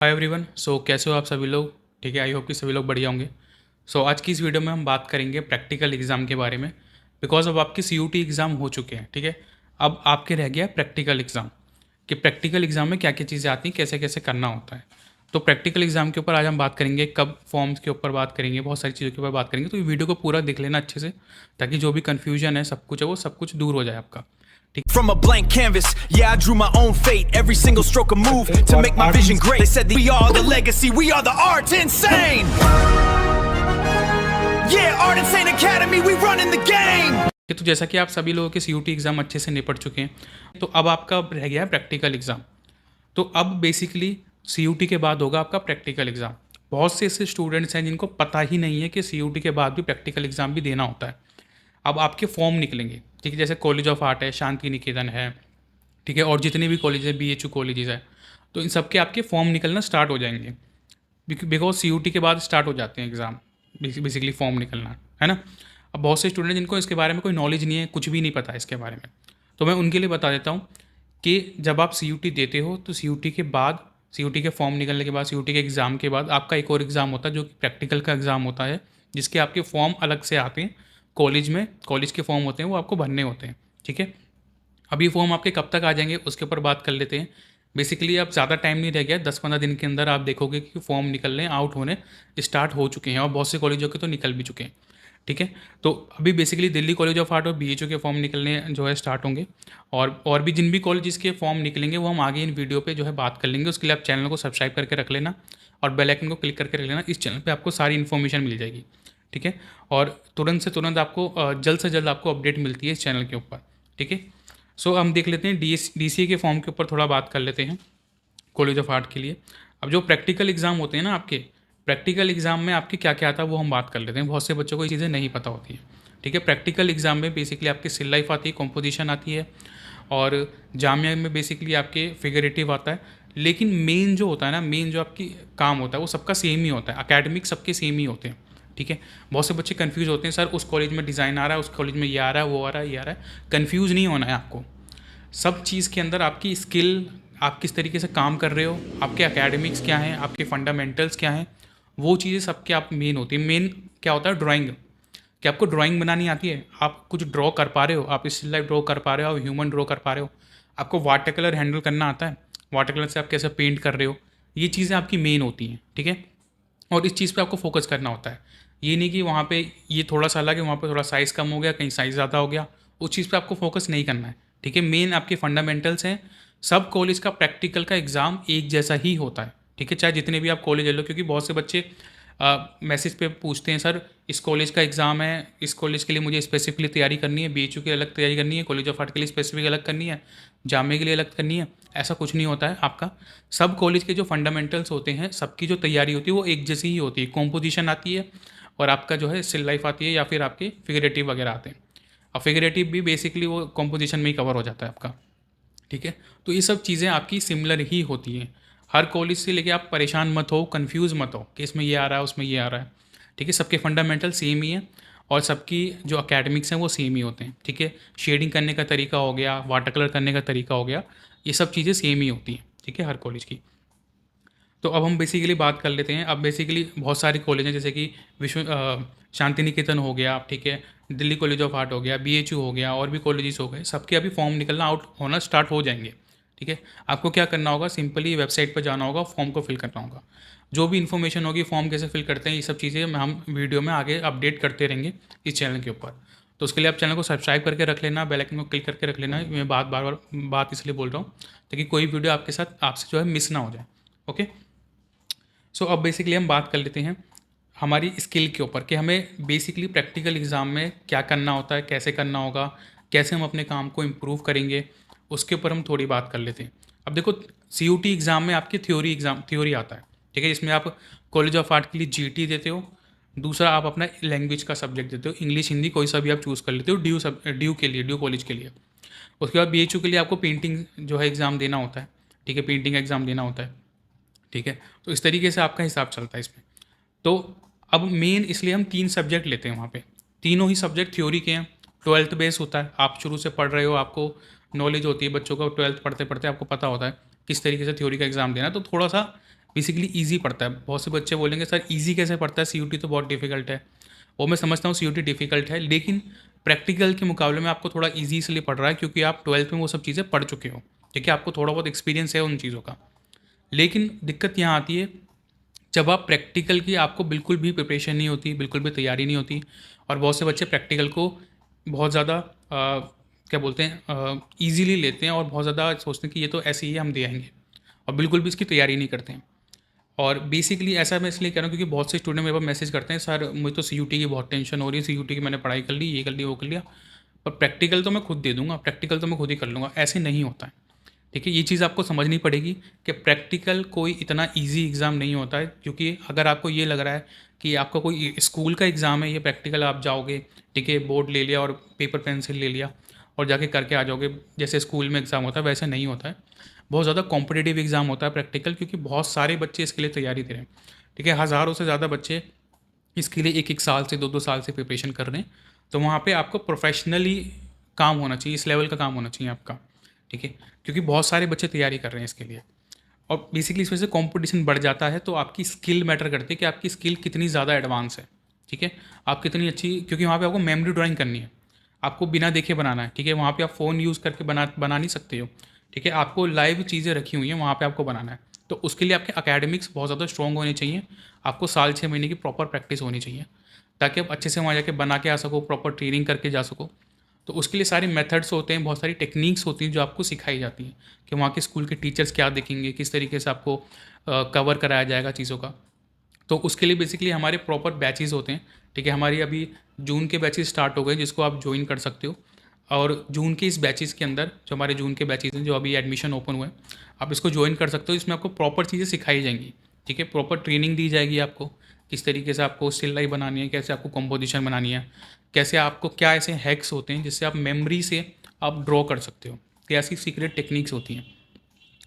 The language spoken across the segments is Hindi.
Hi everyone. कैसे हो आप सभी लोग? ठीक है, आई होप कि सभी लोग बढ़िया होंगे। आज की इस वीडियो में हम बात करेंगे प्रैक्टिकल एग्ज़ाम के बारे में। बिकॉज अब आपके सीयूटी एग्ज़ाम हो चुके हैं, ठीक है। अब आपके रह गया प्रैक्टिकल एग्ज़ाम, कि प्रैक्टिकल एग्ज़ाम में क्या क्या चीज़ें आती हैं, कैसे कैसे करना होता है। तो प्रैक्टिकल एग्ज़ाम के ऊपर आज हम बात करेंगे, कब फॉर्म्स के ऊपर बात करेंगे, बहुत सारी चीज़ों के ऊपर बात करेंगे। तो ये वीडियो को पूरा देख लेना अच्छे से, ताकि जो भी कन्फ्यूजन है सब कुछ है वो सब कुछ दूर हो जाए आपका। From a blank canvas, yeah, I drew my own fate. Every single stroke a move to make my vision great. They said that we are the legacy, we are the Art Insane. Yeah, Art Insane Academy, we running the game. तो जैसा कि आप सभी लोगों के सीयूटी एग्ज़ाम अच्छे से निपट चुके हैं, तो अब आपका रह गया है प्रैक्टिकल एग्ज़ाम। तो अब बेसिकली सीयूटी के बाद होगा आपका प्रैक्टिकल एग्ज़ाम। बहुत से ऐसे स्टूडेंट्स हैं जिनको पता ही नहीं है कि सीयूटी के बाद भी प्रैक्टिकल एग्ज़ाम भी देना होता है। अब आपके फॉर्म निकलेंगे, ठीक है। जैसे कॉलेज ऑफ आर्ट है, शांति निकेतन है, ठीक है, और जितने भी कॉलेज है, बीएचयू कॉलेजेस है, तो इन सब के आपके फॉर्म निकलना स्टार्ट हो जाएंगे। बिकॉज सीयूटी के बाद स्टार्ट हो जाते हैं एग्ज़ाम, बेसिकली फॉर्म निकलना, है ना। अब बहुत से स्टूडेंट जिनको इसके बारे में कोई नॉलेज नहीं है, कुछ भी नहीं पता है इसके बारे में, तो मैं उनके लिए बता देता हूँ कि जब आप सीयूटी देते हो तो सीयूटी के बाद, सीयूटी के फॉर्म निकलने के बाद, सीयूटी के एग्ज़ाम के बाद आपका एक और एग्ज़ाम होता है जो कि प्रैक्टिकल का एग्ज़ाम होता है, जिसके आपके फॉर्म अलग से आते हैं। कॉलेज में कॉलेज के फॉर्म होते हैं, वो आपको भरने होते हैं, ठीक है। अभी फॉर्म आपके कब तक आ जाएंगे उसके ऊपर बात कर लेते हैं। बेसिकली अब ज़्यादा टाइम नहीं रह गया, 10-15 दिन के अंदर आप देखोगे कि फॉर्म निकलने आउट होने स्टार्ट हो चुके हैं, और बहुत से कॉलेजों के तो निकल भी चुके हैं, ठीक है। तो अभी basically Delhi college of art और बीएचयू के फॉर्म निकलने जो है स्टार्ट होंगे, और भी जिन भी कॉलेज के फॉर्म निकलेंगे वो हम आगे इन वीडियो पे जो है बात कर लेंगे। उसके लिए आप चैनल को सब्सक्राइब करके रख लेना और बेल आइकन को क्लिक करके रख लेना। इस चैनल पे आपको सारी इन्फॉर्मेशन मिल जाएगी, ठीक है। और तुरंत से तुरंत आपको जल्द से जल्द आपको अपडेट मिलती है इस चैनल के ऊपर, ठीक है। हम देख लेते हैं डीसीए के फॉर्म के ऊपर थोड़ा बात कर लेते हैं कॉलेज ऑफ आर्ट के लिए। अब जो प्रैक्टिकल एग्ज़ाम होते हैं ना आपके, प्रैक्टिकल एग्ज़ाम में आपके क्या क्या आता है वो हम बात कर लेते हैं। बहुत से बच्चों को ये चीज़ें नहीं पता होती है, ठीक है। प्रैक्टिकल एग्ज़ाम में बेसिकली आपकी स्टिल लाइफ आती है, कॉम्पोजिशन आती है, और जामिया में बेसिकली आपके फिगरेटिव आता है। लेकिन मेन जो होता है ना, मेन जो आपकी काम होता है वो सबका सेम ही होता है, अकेडमिक सबके सेम ही होते हैं, ठीक है। बहुत से बच्चे कंफ्यूज होते हैं, सर उस कॉलेज में डिज़ाइन आ रहा है, उस कॉलेज में ये आ रहा है, वो आ रहा है, ये आ रहा है। कंफ्यूज नहीं होना है आपको। सब चीज़ के अंदर आपकी स्किल, आप किस तरीके से काम कर रहे हो, आपके एकेडमिक्स क्या हैं, आपके फंडामेंटल्स क्या हैं, वो चीज़ें सबके आप मेन होती है। मेन क्या होता है, ड्राइंग। कि आपको ड्राइंग बनानी आती है, आप कुछ ड्रॉ कर पा रहे हो, आप स्टिल लाइफ ड्रॉ कर पा रहे हो, आप ह्यूमन ड्रॉ कर पा रहे हो, आपको वाटर कलर हैंडल करना आता है, वाटर कलर से आप कैसे पेंट कर रहे हो, ये चीज़ें आपकी मेन होती हैं, ठीक है। और इस चीज़ पे आपको फोकस करना होता है। ये नहीं कि वहाँ पे ये थोड़ा सा अलग है, वहाँ पे थोड़ा साइज़ कम हो गया, कहीं साइज़ ज़्यादा हो गया, उस चीज़ पे आपको फोकस नहीं करना है, ठीक है। मेन आपके फंडामेंटल्स हैं। सब कॉलेज का प्रैक्टिकल का एग्ज़ाम एक जैसा ही होता है, ठीक है, चाहे जितने भी आप कॉलेज ले लो। क्योंकि बहुत से बच्चे मैसेज पे पूछते हैं, सर इस कॉलेज का एग्ज़ाम है, इस कॉलेज के लिए मुझे स्पेसिफिकली तैयारी करनी है, बीएचयू की अलग तैयारी करनी है, कॉलेज ऑफ आर्ट के लिए स्पेसिफिक अलग करनी है, जामिया के लिए अलग करनी है। ऐसा कुछ नहीं होता है आपका। सब कॉलेज के जो फंडामेंटल्स होते हैं, सबकी जो तैयारी होती है वो एक जैसी ही होती है। कॉम्पोजिशन आती है, और आपका जो है स्टिल लाइफ आती है, या फिर आपके फिगरेटिव वगैरह आते हैं। अब फिगरेटिव भी बेसिकली वो कॉम्पोजिशन में ही कवर हो जाता है आपका, ठीक है। तो ये सब चीज़ें आपकी सिमिलर ही होती हैं हर कॉलेज से। लेके आप परेशान मत हो, कंफ्यूज मत हो कि इसमें ये आ रहा है, उसमें ये आ रहा है, ठीक है। सबके फंडामेंटल सेम ही है, और सबकी जो अकेडमिक्स हैं वो सेम ही होते हैं, ठीक है। शेडिंग करने का तरीका हो गया, वाटर कलर करने का तरीका हो गया, ये सब चीज़ें सेम ही होती हैं, ठीक है, हर कॉलेज की। तो अब हम बेसिकली बात कर लेते हैं। अब बेसिकली बहुत सारे कॉलेज हैं, जैसे कि शांति निकेतन हो गया, ठीक है, दिल्ली कॉलेज ऑफ आर्ट हो गया, बीएचयू हो गया, और भी कॉलेजेस हो गए, सबके अभी फॉर्म निकलना आउट होना स्टार्ट हो जाएंगे, ठीक है। आपको क्या करना होगा, सिंपली वेबसाइट पर जाना होगा, फॉर्म को फिल करना होगा। जो भी इन्फॉर्मेशन होगी, फॉर्म कैसे फिल करते हैं, ये सब चीज़ें हम वीडियो में आगे अपडेट करते रहेंगे इस चैनल के ऊपर। तो उसके लिए आप चैनल को सब्सक्राइब करके रख लेना, बेल आइकन को क्लिक करके रख लेना। मैं बार बार बात इसलिए बोल रहा हूँ ताकि कोई वीडियो आपके साथ आपसे जो है मिस ना हो जाए, ओके। अब बेसिकली हम बात कर लेते हैं हमारी स्किल के ऊपर, कि हमें बेसिकली प्रैक्टिकल एग्ज़ाम में क्या करना होता है, कैसे करना होगा, कैसे हम अपने काम को इम्प्रूव करेंगे, उसके ऊपर हम थोड़ी बात कर लेते हैं। अब देखो, सीयूटी एग्ज़ाम में आपकी थ्योरी आता है, ठीक है, जिसमें आप कॉलेज ऑफ आर्ट के लिए जीटी देते हो। दूसरा, आप अपना लैंग्वेज का सब्जेक्ट देते हो, इंग्लिश हिंदी कोई सा भी आप चूज़ कर लेते हो, ड्यू के लिए, ड्यू कॉलेज के लिए। उसके बाद बीएचयू के लिए आपको पेंटिंग जो है एग्ज़ाम देना होता है, ठीक है, पेंटिंग एग्ज़ाम देना होता है, ठीक है। तो इस तरीके से आपका हिसाब चलता है इसमें। तो अब मेन इसलिए हम 3 सब्जेक्ट लेते हैं वहाँ पे। तीनों ही सब्जेक्ट थ्योरी के हैं, 12th बेस होता है। आप शुरू से पढ़ रहे हो, आपको नॉलेज होती है, बच्चों को 12th पढ़ते पढ़ते आपको पता होता है किस तरीके से थ्योरी का एग्ज़ाम देना है। तो थोड़ा सा बेसिकली ईजी पड़ता है। बहुत से बच्चे बोलेंगे सर ईजी कैसे पड़ता है, सीयूटी तो बहुत डिफिकल्ट है। वो मैं समझता हूँ सीयूटी डिफिकल्ट है, लेकिन प्रैक्टिकल के मुकाबले में आपको थोड़ा ईजी इसलिए पड़ रहा है क्योंकि आप 12th में वो सब चीज़ें पढ़ चुके हो, ठीक है, आपको थोड़ा बहुत एक्सपीरियंस है उन चीज़ों का। लेकिन दिक्कत यहाँ आती है जब आप प्रैक्टिकल की आपको बिल्कुल भी प्रिपरेशन नहीं होती, बिल्कुल भी तैयारी नहीं होती, और बहुत से बच्चे प्रैक्टिकल को बहुत ज़्यादा क्या बोलते हैं ईजीली लेते हैं और बहुत ज़्यादा सोचते हैं कि ये तो ऐसे ही हम दे आएंगे, और बिल्कुल भी इसकी तैयारी नहीं करते हैं। और बेसिकली ऐसा मैं इसलिए कह रहा हूँ क्योंकि बहुत से स्टूडेंट मेरे पास मैसेज करते हैं सर मुझे तो सीयूटी की बहुत टेंशन हो रही है, सीयूटी की मैंने पढ़ाई कर ली, ये कर लिया, वो कर लिया, पर प्रैक्टिकल तो मैं खुद दे दूंगा, प्रैक्टिकल तो मैं खुद ही कर लूँगा। ऐसे नहीं होता है, ठीक है। ये चीज़ आपको समझनी पड़ेगी कि प्रैक्टिकल कोई इतना इजी एग्ज़ाम नहीं होता है, क्योंकि अगर आपको ये लग रहा है कि आपका कोई स्कूल का एग्ज़ाम है, ये प्रैक्टिकल आप जाओगे, ठीक है, बोर्ड ले लिया और पेपर पेंसिल ले लिया और जाके करके आ जाओगे, जैसे स्कूल में एग्ज़ाम होता है वैसे नहीं होता है। बहुत ज़्यादा कॉम्पिटिटिव एग्ज़ाम होता है प्रैक्टिकल, क्योंकि बहुत सारे बच्चे इसके लिए तैयारी दे रहे हैं, ठीक है, हज़ारों से ज़्यादा बच्चे इसके लिए एक एक साल से 2-2 साल से प्रिपरेशन कर रहे हैं। तो वहाँ पे आपको प्रोफेशनली काम होना चाहिए, इस लेवल का काम होना चाहिए आपका, ठीक है, क्योंकि बहुत सारे बच्चे तैयारी कर रहे हैं इसके लिए। और बेसिकली इस वजह से कंपटीशन बढ़ जाता है, तो आपकी स्किल मैटर करती है कि आपकी स्किल कितनी ज़्यादा एडवांस है, ठीक है, आप कितनी अच्छी, क्योंकि वहाँ पे आपको मेमोरी ड्राइंग करनी है, आपको बिना देखे बनाना है, ठीक है, वहाँ पे आप फ़ोन यूज़ करके बना नहीं सकते हो, ठीक है, आपको लाइव चीज़ें रखी हुई हैं वहाँ पे आपको बनाना है। तो उसके लिए आपके एकेडमिक्स बहुत ज़्यादा स्ट्रॉन्ग होने चाहिए, आपको साल 6 महीने की प्रॉपर प्रैक्टिस होनी चाहिए, ताकि आप अच्छे से वहाँ जाके बना के आ सको, प्रॉपर ट्रेनिंग करके जा सको। तो उसके लिए सारे मेथड्स होते हैं, बहुत सारी टेक्निक्स होती हैं जो आपको सिखाई जाती हैं कि वहाँ के स्कूल के टीचर्स क्या देखेंगे, किस तरीके से आपको कवर कराया जाएगा चीज़ों का। तो उसके लिए बेसिकली हमारे प्रॉपर बैचेज़ होते हैं, ठीक है, हमारी अभी जून के बैचेज़ स्टार्ट हो गए जिसको आप ज्वाइन कर सकते हो। और जून के इस बैचेज़ के अंदर जो हमारे जून के बैचेज़ हैं जो अभी एडमिशन ओपन हुए हैं, आप इसको ज्वाइन कर सकते हो। इसमें आपको प्रॉपर चीज़ें सिखाई जाएंगी, ठीक है, प्रॉपर ट्रेनिंग दी जाएगी आपको, किस तरीके से आपको स्टिल लाइफ बनानी है, कैसे आपको कंपोजिशन बनानी है, कैसे आपको क्या ऐसे हैक्स होते हैं जिससे आप मेमोरी से आप ड्रॉ कर सकते हो, क्या ऐसी सीक्रेट टेक्निक्स होती हैं,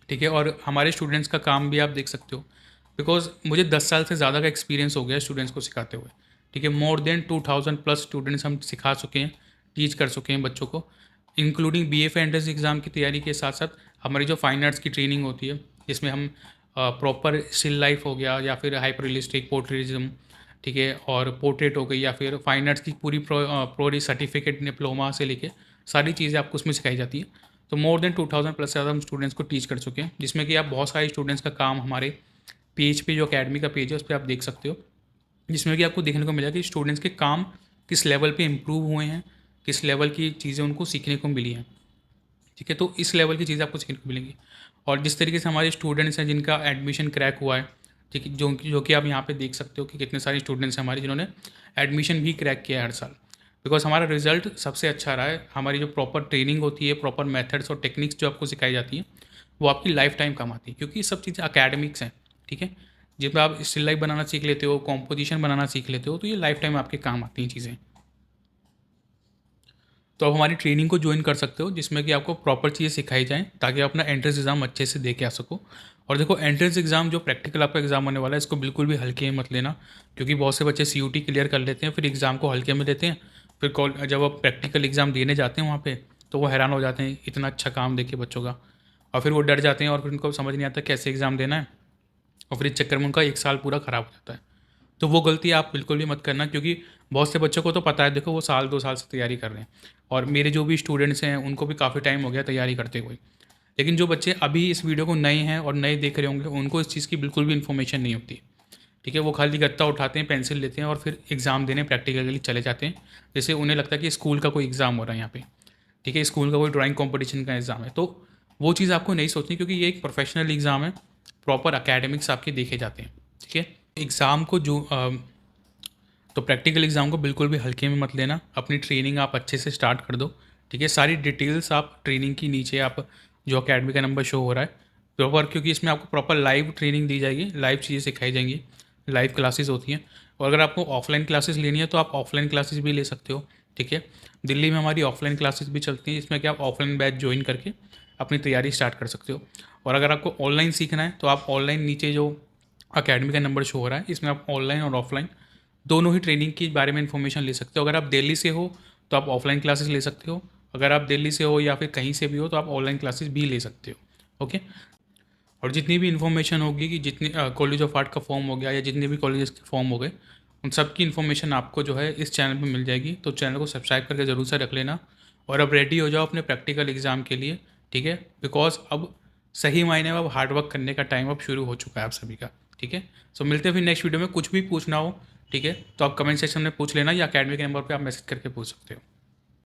ठीक है। और हमारे स्टूडेंट्स का काम भी आप देख सकते हो, बिकॉज मुझे 10 साल से ज़्यादा का एक्सपीरियंस हो गया स्टूडेंट्स को सिखाते हुए, ठीक है, मोर देन 2000 प्लस स्टूडेंट्स हम सिखा चुके हैं, टीच कर चुके हैं बच्चों को, इंक्लूडिंग BA एंट्रेंस एग्ज़ाम की तैयारी के साथ साथ हमारी जो फाइन आर्ट्स की ट्रेनिंग होती है, जिसमें हम प्रॉपर स्टिल लाइफ हो गया या फिर हाइपर रियलिस्टिक पोर्ट्रेटिज्म, ठीक है, और पोर्ट्रेट हो गई, या फिर फाइन आर्ट्स की पूरी प्रो सर्टिफिकेट डिप्लोमा से लेके सारी चीज़ें आपको उसमें सिखाई जाती है। तो मोर देन 2000 प्लस से ज़्यादा हम स्टूडेंट्स को टीच कर चुके हैं, जिसमें कि आप बहुत सारे स्टूडेंट्स का काम हमारे पेज पे जो अकेडमी का पेज है उस पर आप देख सकते हो, जिसमें कि आपको देखने को मिलेगा कि स्टूडेंट्स के काम किस लेवल पे इम्प्रूव हुए हैं, किस लेवल की चीज़ें उनको सीखने को मिली हैं, ठीक है। तो इस लेवल की चीज़ें आपको सीखने को मिलेंगी। और जिस तरीके से हमारे स्टूडेंट्स हैं जिनका एडमिशन क्रैक हुआ है, ठीक है, जो कि आप यहाँ पे देख सकते हो कि कितने सारे स्टूडेंट्स हैं हमारे जिन्होंने एडमिशन भी क्रैक किया है हर साल, बिकॉज हमारा रिजल्ट सबसे अच्छा रहा है। हमारी जो प्रॉपर ट्रेनिंग होती है, प्रॉपर मेथड्स और टेक्निक्स जो आपको सिखाई जाती हैं, वो आपकी लाइफ टाइम काम आती है, क्योंकि ये सब चीज़ें अकेडमिक्स हैं, ठीक है, जब आप स्टिल लाइफ बनाना सीख लेते हो, कॉम्पोजिशन बनाना सीख लेते हो, तो ये लाइफ टाइम आपके काम आती हैं चीज़ें। तो आप हमारी ट्रेनिंग को ज्वाइन कर सकते हो, जिसमें कि आपको प्रॉपर चीज़ें सिखाई जाएँ ताकि आप अपना एंट्रेंस एग्ज़ाम अच्छे से दे के आ सको। और देखो एंट्रेंस एग्ज़ाम जो प्रैक्टिकल आपका एग्ज़ाम होने वाला है, इसको बिल्कुल भी हल्के में मत लेना, क्योंकि बहुत से बच्चे CUT क्लियर कर लेते हैं, फिर एग्ज़ाम को हल्के में लेते हैं, फिर जब आप प्रैक्टिकल एग्ज़ाम देने जाते हैं वहाँ पे, तो वो हैरान हो जाते हैं इतना अच्छा काम देखे बच्चों का, और फिर वो डर जाते हैं और फिर उनको समझ नहीं आता कैसे एग्ज़ाम देना है, और फिर इस चक्कर में उनका 1 साल पूरा ख़राब हो जाता है। तो वो गलती आप बिल्कुल भी मत करना, क्योंकि बहुत से बच्चों को तो पता है, देखो वो साल 2 साल से तैयारी कर रहे हैं, और मेरे जो भी स्टूडेंट्स हैं उनको भी काफ़ी टाइम हो गया तैयारी करते हुए। लेकिन जो बच्चे अभी इस वीडियो को नए हैं और नए देख रहे होंगे, उनको इस चीज़ की बिल्कुल भी इन्फॉर्मेशन नहीं होती, ठीक है, वो खाली गत्ता उठाते हैं, पेंसिल लेते हैं और फिर एग्ज़ाम देने प्रैक्टिकल के लिए चले जाते हैं, जैसे उन्हें लगता है कि स्कूल का कोई एग्ज़ाम हो रहा है यहाँ पे, ठीक है, स्कूल का कोई ड्राइंग कॉम्पिटिशन का एग्ज़ाम है। तो वो चीज़ आपको नहीं सोचनी, क्योंकि ये एक प्रोफेशनल एग्ज़ाम है, प्रॉपर अकेडमिक्स आपके देखे जाते हैं, ठीक है। एग्ज़ाम को जो तो प्रैक्टिकल एग्ज़ाम को बिल्कुल भी हल्के में मत लेना, अपनी ट्रेनिंग आप अच्छे से स्टार्ट कर दो, ठीक है, सारी डिटेल्स आप ट्रेनिंग की नीचे आप जो अकेडमी का नंबर शो हो रहा है प्रॉपर, क्योंकि इसमें आपको प्रॉपर लाइव ट्रेनिंग दी जाएगी, लाइव चीज़ें सिखाई जाएंगी, लाइव क्लासेस होती हैं। और अगर आपको ऑफलाइन क्लासेस लेनी है तो आप ऑफलाइन क्लासेस भी ले सकते हो, ठीक है, दिल्ली में हमारी ऑफलाइन क्लासेस भी चलती हैं, जिसमें कि आप ऑफलाइन बैच ज्वाइन करके अपनी तैयारी स्टार्ट कर सकते हो। और अगर आपको ऑनलाइन सीखना है तो आप ऑनलाइन नीचे जो अकेडमी का नंबर शो हो रहा है, इसमें आप ऑनलाइन और ऑफलाइन दोनों ही ट्रेनिंग के बारे में इन्फॉर्मेशन ले सकते हो। अगर आप दिल्ली से हो तो आप ऑफलाइन क्लासेस ले सकते हो, अगर आप दिल्ली से हो या फिर कहीं से भी हो तो आप ऑनलाइन क्लासेस भी ले सकते हो, ओके। और जितनी भी इन्फॉर्मेशन होगी कि जितनी कॉलेज ऑफ आर्ट का फॉर्म हो गया या जितने भी कॉलेजेस के फॉर्म हो गए, उन सब की इन्फॉर्मेशन आपको जो है इस चैनल पे मिल जाएगी। तो चैनल को सब्सक्राइब करके ज़रूर से रख लेना और अब रेडी हो जाओ अपने प्रैक्टिकल एग्ज़ाम के लिए, ठीक है। बिकॉज अब सही मायने में अब हार्ड वर्क करने का टाइम अब शुरू हो चुका है आप सभी का, ठीक है। सो मिलते हैं फिर नेक्स्ट वीडियो में। कुछ भी पूछना हो, ठीक है, तो आप कमेंट सेक्शन में पूछ लेना या अकेडमी के नंबर पर आप मैसेज करके पूछ सकते हो।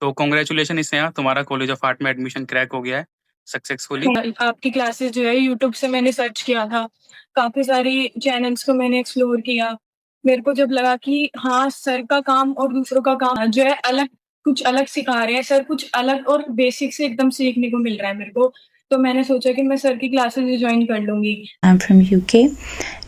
तो कॉन्ग्रेचुलेशन इससे यहाँ तुम्हारा कॉलेज ऑफ आर्ट में एडमिशन क्रैक हो गया है सक्सेसफुली। आपकी क्लासेस जो है यूट्यूब से मैंने सर्च किया था, काफ़ी सारी चैनल्स को मैंने एक्सप्लोर किया। मेरे को जब लगा कि हाँ, सर का काम और दूसरों का काम जो है अलग, कुछ अलग सिखा रहे हैं सर, कुछ अलग और बेसिक से एकदम सीखने को मिल रहा है मेरे को, तो मैंने सोचा कि मैं सर की क्लासेस ज्वाइन कर लूँगी। I'm from UK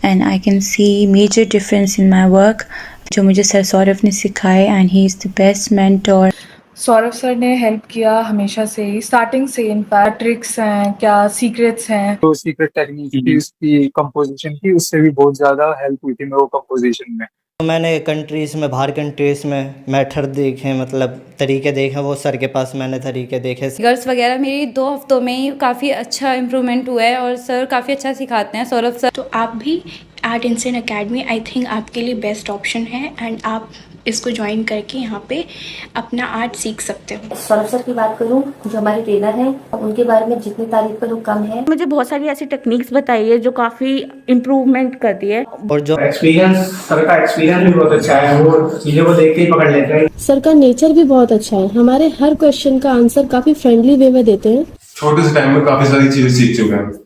and I can see major difference in my work जो मुझे सर सौरभ ने सिखाए and he is the best mentor। Saurabh sir ने हेल्प किया हमेशा से ही, स्टार्टिंग से। इनफैक्ट ट्रिक्स हैं, क्या सीक्रेट्स हैं, तो सीक्रेट टेक्निक थी उसकी कंपोजिशन की, उससे भी बहुत ज़्यादा हेल्प हुई थी मेरे को कंपोजिशन में। मैंने कंट्रीज़ में, बाहर कंट्रीज़ में मेथड देखे, मतलब तरीके देखे, वो सर के पास मैंने तरीके देखे। फिगर्स वगैरह मेरी 2 हफ्तों में ही काफ़ी अच्छा इम्प्रूवमेंट हुआ है और सर काफ़ी अच्छा सिखाते हैं सौरभ सर। तो आप भी आर्ट इंसेंट अकेडमी आई थिंक आपके लिए बेस्ट ऑप्शन है एंड आप इसको ज्वाइन करके यहाँ पे अपना आर्ट सीख सकते हो। सौरभ सर की बात करूँ जो हमारे ट्रेनर हैं, उनके बारे में जितनी तारीफ करूँ कम है। मुझे बहुत सारी ऐसी टेक्निक्स बताई है जो काफ़ी इम्प्रूवमेंट करती है। और जो एक्सपीरियंस, सर का एक्सपीरियंस भी बहुत अच्छा है, वो चीज़ों को देख के ही पकड़ लेते हैं। सर का नेचर भी बहुत अच्छा है, हमारे हर क्वेश्चन का आंसर काफ़ी फ्रेंडली वे में देते हैं। छोटे से टाइम में काफ़ी सारी चीज़ें सीख चुके हैं।